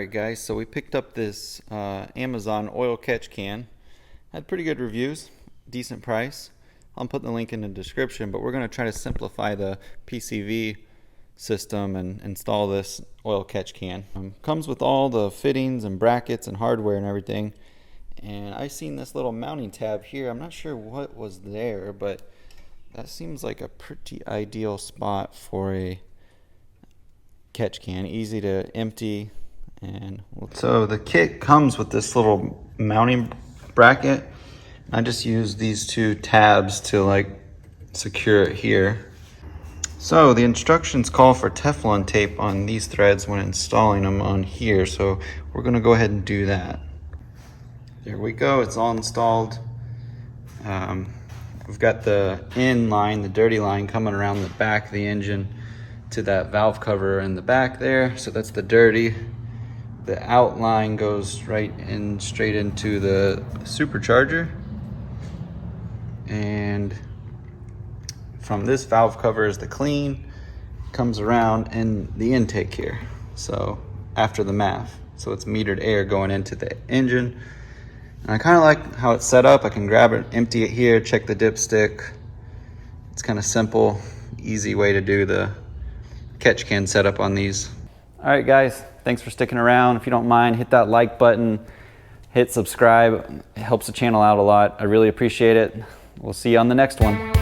Alright guys, so we picked up this Amazon oil catch can. Had pretty good reviews, decent price. I'll put the link in the description, but we're going to try to simplify the PCV system and install this oil catch can. Comes with all the fittings and brackets and hardware and everything. And I seen this little mounting tab here. I'm not sure what was there, but that seems like a pretty ideal spot for a catch can. Easy to empty. And so the kit comes with this little mounting bracket. I just use these two tabs to like secure it here. So the instructions call for Teflon tape on these threads when installing them on here. So we're going to go ahead and do that. There we go. It's all installed. We've got the in line, the dirty line, coming around the back of the engine to that valve cover in the back there. So that's the dirty. The outline goes right in straight into the supercharger, and from this valve cover is the clean, comes around in the intake here, so after the MAF, so it's metered air going into the engine. And I kind of like how it's set up. I can grab it, empty it here, check the dipstick. It's kind of simple, easy way to do the catch can setup on these. All right guys, thanks for sticking around. If you don't mind, hit that like button, hit subscribe. It helps the channel out a lot. I really appreciate it. We'll see you on the next one.